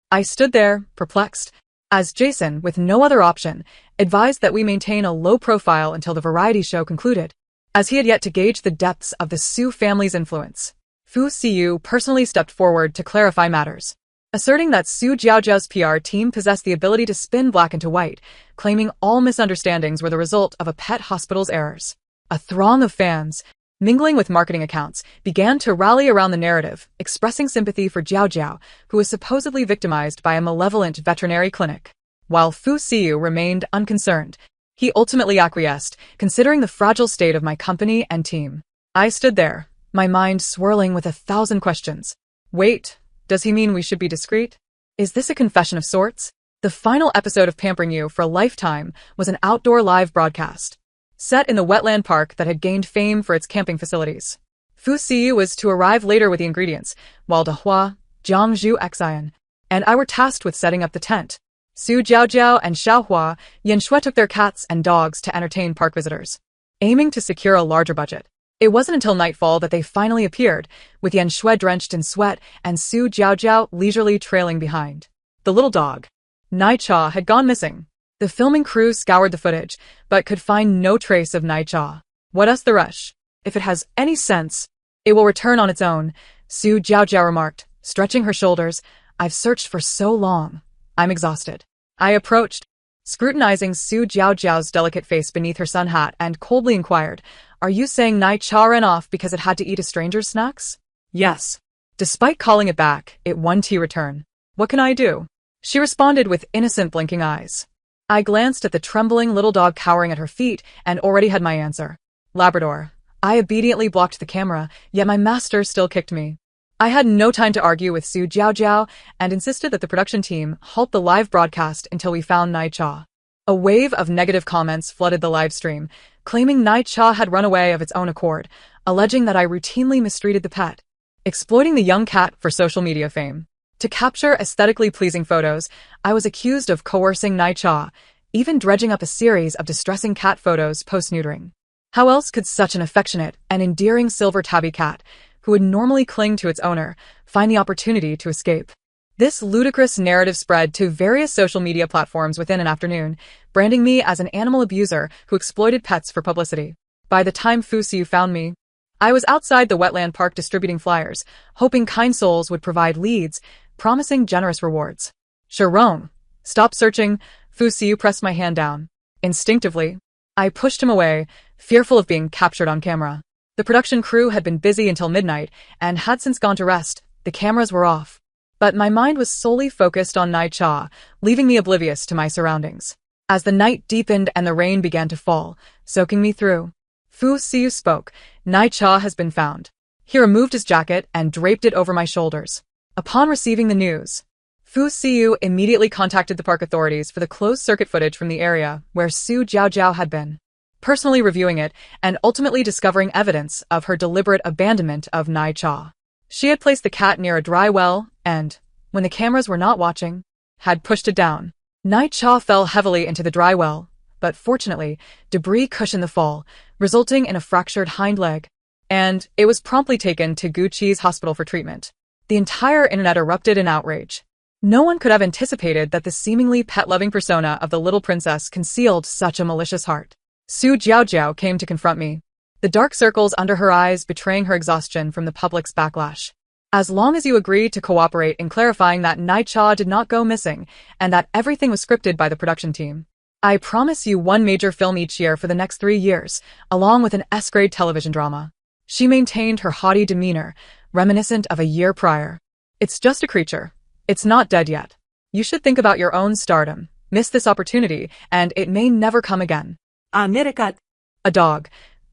I stood there, perplexed, as Jason, with no other option, advised that we maintain a low profile until the variety show concluded, as he had yet to gauge the depths of the Su family's influence. Fu Xiu personally stepped forward to clarify matters, asserting that Su Jiaojiao's PR team possessed the ability to spin black into white, claiming all misunderstandings were the result of a pet hospital's errors. A throng of fans, mingling with marketing accounts, began to rally around the narrative, expressing sympathy for Jiaojiao, who was supposedly victimized by a malevolent veterinary clinic. While Fu Xiu remained unconcerned, he ultimately acquiesced, considering the fragile state of my company and team. I stood there, my mind swirling with 1,000 questions. Wait, does he mean we should be discreet? Is this a confession of sorts? The final episode of Pampering You for a Lifetime was an outdoor live broadcast, set in the wetland park that had gained fame for its camping facilities. Fu Xiu was to arrive later with the ingredients, while Dehua, Jiangzhu Xian, and I were tasked with setting up the tent. Su Jiaojiao and Xiaohua Yanshui took their cats and dogs to entertain park visitors, aiming to secure a larger budget. It wasn't until nightfall that they finally appeared, with Yanshui drenched in sweat and Su Jiaojiao leisurely trailing behind. The little dog, Nai Cha, had gone missing. The filming crew scoured the footage, but could find no trace of Nai Cha. "What's the rush? If it has any sense, it will return on its own," Su Jiaojiao remarked, stretching her shoulders. "I've searched for so long. I'm exhausted." I approached, scrutinizing Su Jiaojiao's delicate face beneath her sun hat, and coldly inquired, "Are you saying Nai Cha ran off because it had to eat a stranger's snacks?" Yes. Despite calling it back, it won to return. "What can I do?" she responded with innocent blinking eyes. I glanced at the trembling little dog cowering at her feet and already had my answer. Labrador. I obediently blocked the camera, yet my master still kicked me. I had no time to argue with Su Jiaojiao and insisted that the production team halt the live broadcast until we found Nai Cha. A wave of negative comments flooded the live stream, claiming Nai Cha had run away of its own accord, alleging that I routinely mistreated the pet, exploiting the young cat for social media fame. To capture aesthetically pleasing photos, I was accused of coercing Nai Cha, even dredging up a series of distressing cat photos post-neutering. How else could such an affectionate and endearing silver tabby cat, who would normally cling to its owner, find the opportunity to escape? This ludicrous narrative spread to various social media platforms within an afternoon, branding me as an animal abuser who exploited pets for publicity. By the time Fu Xiu found me, I was outside the wetland park distributing flyers, hoping kind souls would provide leads, promising generous rewards. "Sharon, stop searching," Fu Xiu pressed my hand down. Instinctively, I pushed him away, fearful of being captured on camera. The production crew had been busy until midnight and had since gone to rest. The cameras were off. But my mind was solely focused on Nai Cha, leaving me oblivious to my surroundings. As the night deepened and the rain began to fall, soaking me through, Fu Xiu spoke. "Nai Cha has been found." He removed his jacket and draped it over my shoulders. Upon receiving the news, Fu Xiu immediately contacted the park authorities for the closed-circuit footage from the area where Su Jiaojiao had been, personally reviewing it and ultimately discovering evidence of her deliberate abandonment of Nai Cha. She had placed the cat near a dry well and, when the cameras were not watching, had pushed it down. Nai Cha fell heavily into the dry well, but fortunately, debris cushioned the fall, resulting in a fractured hind leg, and it was promptly taken to Guqi's hospital for treatment. The entire internet erupted in outrage. No one could have anticipated that the seemingly pet-loving persona of the little princess concealed such a malicious heart. Su Jiaojiao came to confront me, the dark circles under her eyes betraying her exhaustion from the public's backlash. "As long as you agree to cooperate in clarifying that Nai Cha did not go missing and that everything was scripted by the production team, I promise you one major film each year for the next 3 years, along with an S-grade television drama." She maintained her haughty demeanor, reminiscent of a year prior. "It's just a creature. It's not dead yet. You should think about your own stardom. Miss this opportunity, and it may never come again." Nirikat. A dog,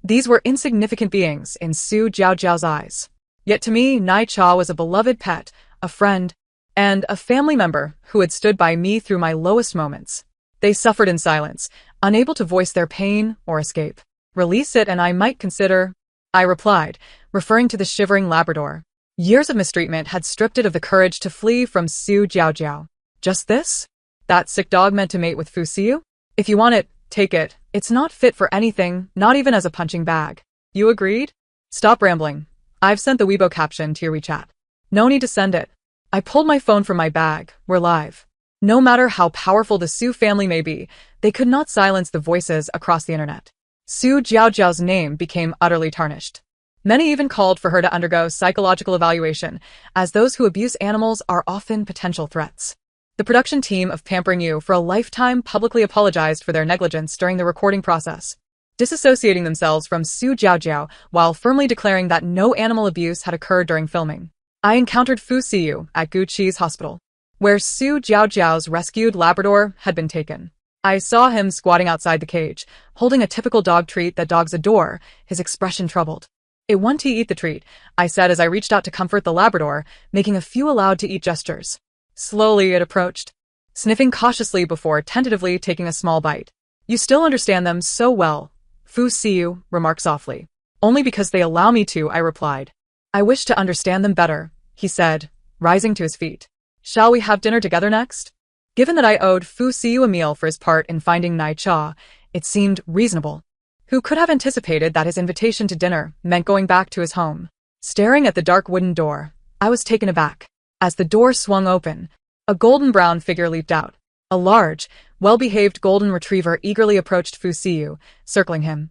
These were insignificant beings in Su Jiaojiao's eyes. Yet to me, Nai Cha was a beloved pet, a friend, and a family member who had stood by me through my lowest moments. They suffered in silence, unable to voice their pain or escape. Release it and I might consider, I replied, referring to the shivering Labrador. Years of mistreatment had stripped it of the courage to flee from Su Jiaojiao. Just this? That sick dog meant to mate with Fu Xiu? If you want it, take it. It's not fit for anything, not even as a punching bag. You agreed? Stop rambling. I've sent the Weibo caption to your WeChat. No need to send it. I pulled my phone from my bag. We're live. No matter how powerful the Su family may be, they could not silence the voices across the internet. Su Jiaojiao's name became utterly tarnished. Many even called for her to undergo psychological evaluation, as those who abuse animals are often potential threats. The production team of Pampering You for a Lifetime publicly apologized for their negligence during the recording process, disassociating themselves from Su Jiaojiao while firmly declaring that no animal abuse had occurred during filming. I encountered Fu Xiu at Guqi's hospital, where Su Jiaojiao's rescued Labrador had been taken. I saw him squatting outside the cage, holding a typical dog treat that dogs adore, his expression troubled. "It won't eat the treat," I said as I reached out to comfort the Labrador, making a few allowed-to-eat gestures. Slowly it approached, sniffing cautiously before tentatively taking a small bite. "You still understand them so well," Fu Xiu remarked softly. "Only because they allow me to," I replied. "I wish to understand them better," he said, rising to his feet. "Shall we have dinner together next?" Given that I owed Fu Xiu a meal for his part in finding Nai Cha, it seemed reasonable. Who could have anticipated that his invitation to dinner meant going back to his home? Staring at the dark wooden door, I was taken aback. As the door swung open, a golden-brown figure leaped out. A large, well-behaved golden retriever eagerly approached Fu Xiu, circling him.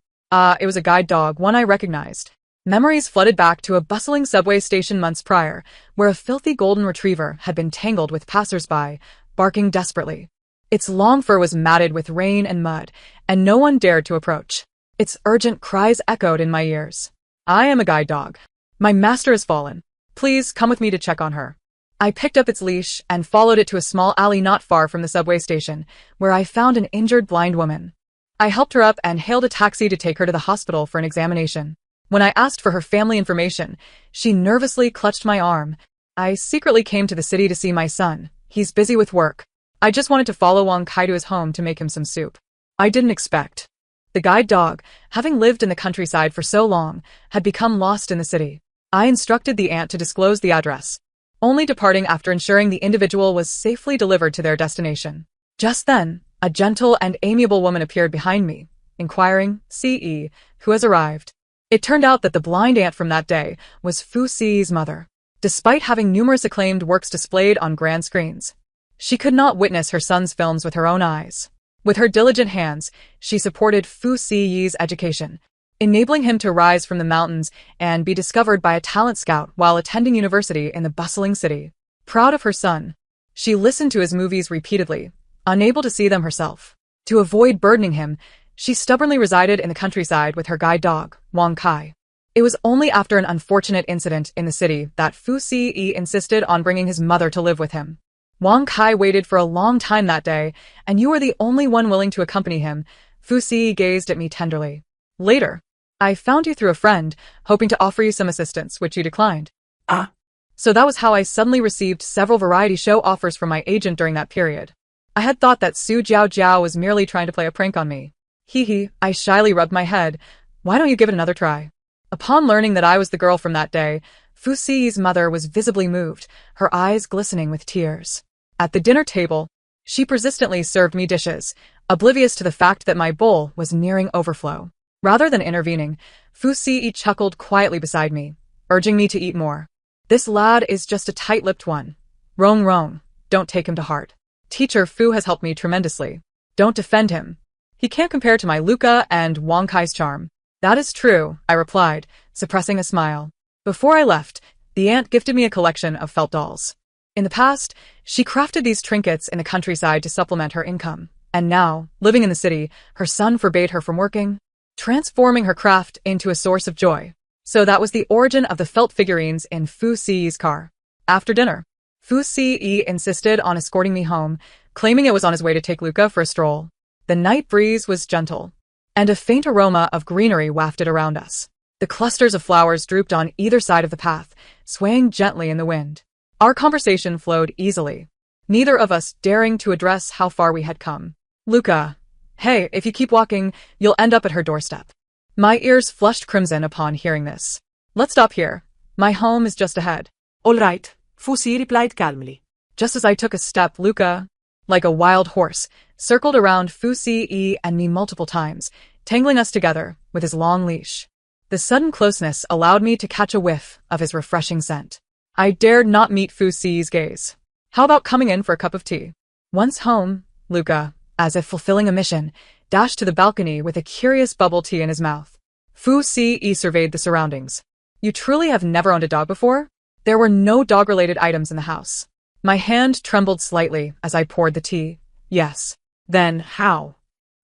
It was a guide dog, one I recognized. Memories flooded back to a bustling subway station months prior, where a filthy golden retriever had been tangled with passers-by, barking desperately. Its long fur was matted with rain and mud, and no one dared to approach. Its urgent cries echoed in my ears. "I am a guide dog. My master has fallen. Please come with me to check on her." I picked up its leash and followed it to a small alley not far from the subway station, where I found an injured blind woman. I helped her up and hailed a taxi to take her to the hospital for an examination. When I asked for her family information, she nervously clutched my arm. "I secretly came to the city to see my son. He's busy with work. I just wanted to follow Wang Kai to his home to make him some soup." I didn't expect. The guide dog, having lived in the countryside for so long, had become lost in the city. I instructed the aunt to disclose the address, only departing after ensuring the individual was safely delivered to their destination. Just then, a gentle and amiable woman appeared behind me, inquiring, "Ce, who has arrived?" It turned out that the blind aunt from that day was Fu Xi's mother. Despite having numerous acclaimed works displayed on grand screens, she could not witness her son's films with her own eyes. With her diligent hands, she supported Fu Xi's education, enabling him to rise from the mountains and be discovered by a talent scout while attending university in the bustling city. Proud of her son, she listened to his movies repeatedly, unable to see them herself. To avoid burdening him, she stubbornly resided in the countryside with her guide dog, Wang Kai. It was only after an unfortunate incident in the city that Fu Xi insisted on bringing his mother to live with him. Wang Kai waited for a long time that day, and you were the only one willing to accompany him. Fu Xi gazed at me tenderly. "Later, I found you through a friend, hoping to offer you some assistance, which you declined." Ah. So that was how I suddenly received several variety show offers from my agent during that period. I had thought that Su Jiaojiao was merely trying to play a prank on me. Hee, I shyly rubbed my head. "Why don't you give it another try?" Upon learning that I was the girl from that day, Fu Xi's mother was visibly moved, her eyes glistening with tears. At the dinner table, she persistently served me dishes, oblivious to the fact that my bowl was nearing overflow. Rather than intervening, Fu Xi chuckled quietly beside me, urging me to eat more. "This lad is just a tight-lipped one. Rong, don't take him to heart. Teacher Fu has helped me tremendously. Don't defend him. He can't compare to my Luca and Wang Kai's charm." "That is true," I replied, suppressing a smile. Before I left, the aunt gifted me a collection of felt dolls. In the past, she crafted these trinkets in the countryside to supplement her income, and now, living in the city, her son forbade her from working, transforming her craft into a source of joy. So that was the origin of the felt figurines in Fu Xi's car. After dinner, Fu Xi insisted on escorting me home, claiming it was on his way to take Luca for a stroll. The night breeze was gentle, and a faint aroma of greenery wafted around us. The clusters of flowers drooped on either side of the path, swaying gently in the wind. Our conversation flowed easily, neither of us daring to address how far we had come. Luca, hey, if you keep walking, you'll end up at her doorstep. My ears flushed crimson upon hearing this. Let's stop here. My home is just ahead. All right, Fusi replied calmly. Just as I took a step, Luca, like a wild horse, circled around Fusi and me multiple times, tangling us together with his long leash. The sudden closeness allowed me to catch a whiff of his refreshing scent. I dared not meet Fusi's gaze. How about coming in for a cup of tea? Once home, Luca, as if fulfilling a mission, dashed to the balcony with a curious bubble tea in his mouth. Fusi surveyed the surroundings. You truly have never owned a dog before? There were no dog-related items in the house. My hand trembled slightly as I poured the tea. Yes. Then how?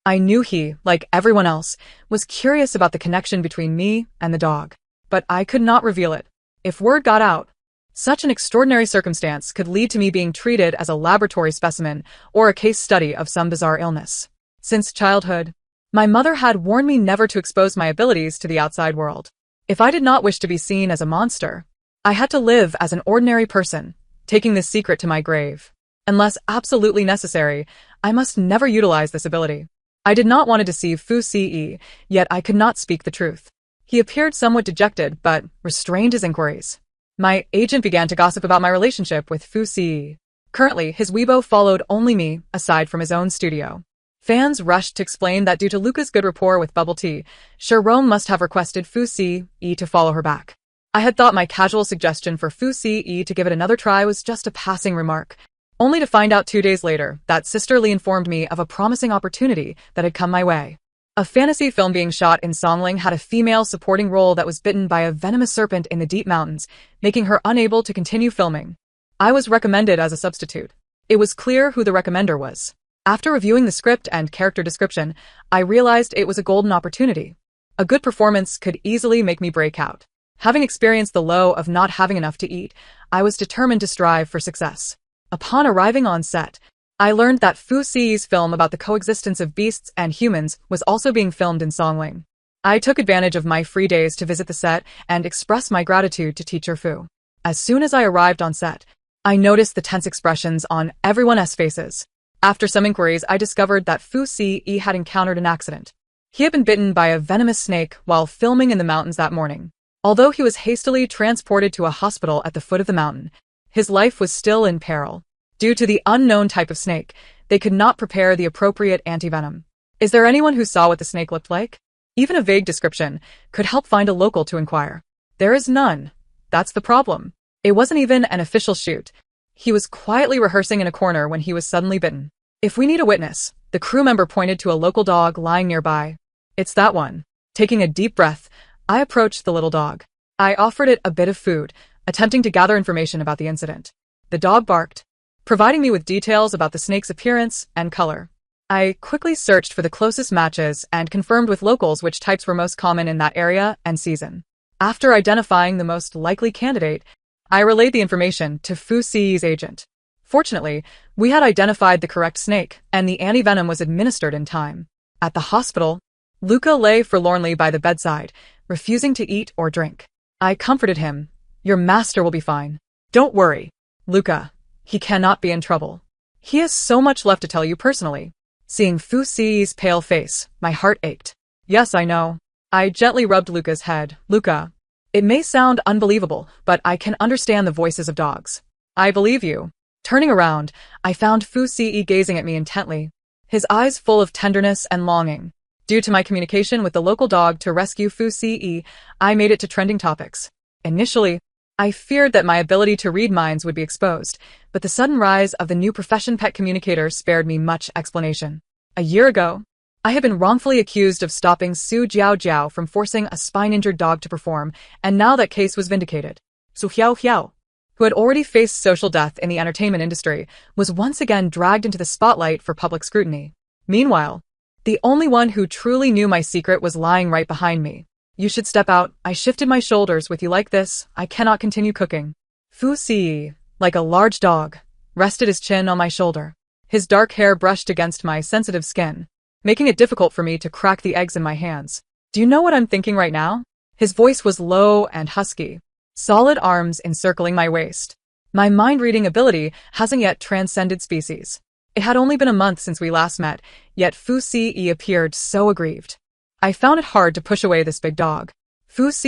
I knew he, like everyone else, was curious about the connection between me and the dog. But I could not reveal it. If word got out, such an extraordinary circumstance could lead to me being treated as a laboratory specimen or a case study of some bizarre illness. Since childhood, my mother had warned me never to expose my abilities to the outside world. If I did not wish to be seen as a monster, I had to live as an ordinary person, taking this secret to my grave. Unless absolutely necessary, I must never utilize this ability. I did not want to deceive Fusi, yet I could not speak the truth. He appeared somewhat dejected, but restrained his inquiries. My agent began to gossip about my relationship with Fusi. Currently, his Weibo followed only me, aside from his own studio. Fans rushed to explain that due to Luca's good rapport with Bubble Tea, Rome must have requested Fusi to follow her back. I had thought my casual suggestion for Fusi to give it another try was just a passing remark, only to find out 2 days later that Sisterly informed me of a promising opportunity that had come my way. A fantasy film being shot in Songling had a female supporting role that was bitten by a venomous serpent in the deep mountains, making her unable to continue filming. I was recommended as a substitute. It was clear who the recommender was. After reviewing the script and character description, I realized it was a golden opportunity. A good performance could easily make me break out. Having experienced the low of not having enough to eat, I was determined to strive for success. Upon arriving on set, I learned that Fusi's film about the coexistence of beasts and humans was also being filmed in Songling. I took advantage of my free days to visit the set and express my gratitude to teacher Fu. As soon as I arrived on set, I noticed the tense expressions on everyone's faces. After some inquiries, I discovered that Fusi had encountered an accident. He had been bitten by a venomous snake while filming in the mountains that morning. Although he was hastily transported to a hospital at the foot of the mountain, his life was still in peril. Due to the unknown type of snake, they could not prepare the appropriate antivenom. Is there anyone who saw what the snake looked like? Even a vague description could help find a local to inquire. There is none. That's the problem. It wasn't even an official shoot. He was quietly rehearsing in a corner when he was suddenly bitten. If we need a witness, the crew member pointed to a local dog lying nearby. It's that one. Taking a deep breath, I approached the little dog. I offered it a bit of food, attempting to gather information about the incident. The dog barked, providing me with details about the snake's appearance and color. I quickly searched for the closest matches and confirmed with locals which types were most common in that area and season. After identifying the most likely candidate, I relayed the information to Fusi's agent. Fortunately, we had identified the correct snake, and the antivenom was administered in time. At the hospital, Luca lay forlornly by the bedside, refusing to eat or drink. I comforted him. Your master will be fine. Don't worry, Luca. He cannot be in trouble. He has so much left to tell you personally. Seeing Fusi's pale face, my heart ached. Yes, I know. I gently rubbed Luca's head. Luca, it may sound unbelievable, but I can understand the voices of dogs. I believe you. Turning around, I found Fusi gazing at me intently, his eyes full of tenderness and longing. Due to my communication with the local dog to rescue Fusi, I made it to trending topics. Initially, I feared that my ability to read minds would be exposed, but the sudden rise of the new profession pet communicator spared me much explanation. A year ago, I had been wrongfully accused of stopping Su Jiao from forcing a spine-injured dog to perform, and now that case was vindicated. Su Xiao, who had already faced social death in the entertainment industry, was once again dragged into the spotlight for public scrutiny. Meanwhile, the only one who truly knew my secret was lying right behind me. You should step out. I shifted my shoulders. With you like this, I cannot continue cooking. Fusi, like a large dog, rested his chin on my shoulder. His dark hair brushed against my sensitive skin. making it difficult for me to crack the eggs in my hands. Do you know what I'm thinking right now? His voice was low and husky, solid arms encircling my waist. My mind-reading ability hasn't yet transcended species. It had only been a month since we last met, yet Fu Ce appeared so aggrieved. I found it hard to push away this big dog. Fu Ce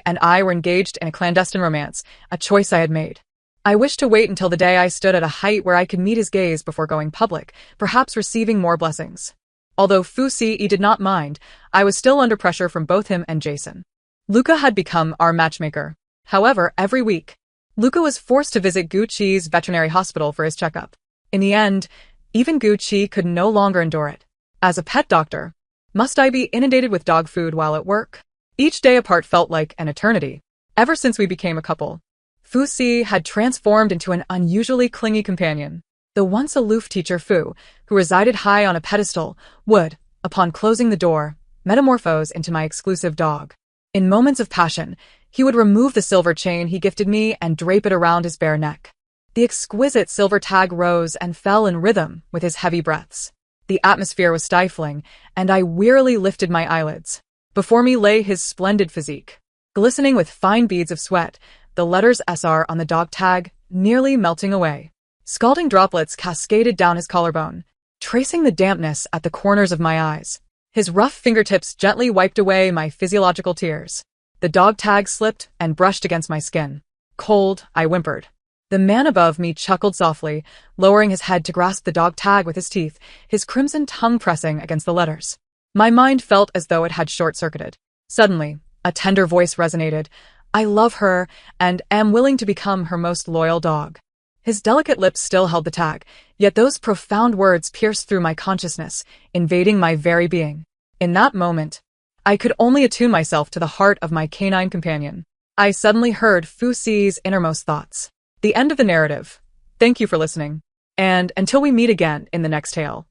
and I were engaged in a clandestine romance, a choice I had made. I wished to wait until the day I stood at a height where I could meet his gaze before going public, perhaps receiving more blessings. Although Fu Ce did not mind, I was still under pressure from both him and Jason. Luca had become our matchmaker. However, every week, Luca was forced to visit Gu Qi's veterinary hospital for his checkup. In the end, even Gu Qi could no longer endure it. As a pet doctor, must I be inundated with dog food while at work? Each day apart felt like an eternity. Ever since we became a couple, Fu Ce had transformed into an unusually clingy companion. The once aloof teacher Fu, who resided high on a pedestal, would, upon closing the door, metamorphose into my exclusive dog. In moments of passion, he would remove the silver chain he gifted me and drape it around his bare neck. The exquisite silver tag rose and fell in rhythm with his heavy breaths. The atmosphere was stifling, and I wearily lifted my eyelids. Before me lay his splendid physique, glistening with fine beads of sweat, the letters SR on the dog tag nearly melting away. Scalding droplets cascaded down his collarbone, tracing the dampness at the corners of my eyes. His rough fingertips gently wiped away my physiological tears. The dog tag slipped and brushed against my skin. Cold, I whimpered. The man above me chuckled softly, lowering his head to grasp the dog tag with his teeth, his crimson tongue pressing against the letters. My mind felt as though it had short-circuited. Suddenly, a tender voice resonated. I love her and am willing to become her most loyal dog. His delicate lips still held the tag, yet those profound words pierced through my consciousness, invading my very being. In that moment, I could only attune myself to the heart of my canine companion. I suddenly heard Fu Ce's innermost thoughts. The end of the narrative. Thank you for listening. And until we meet again in the next tale.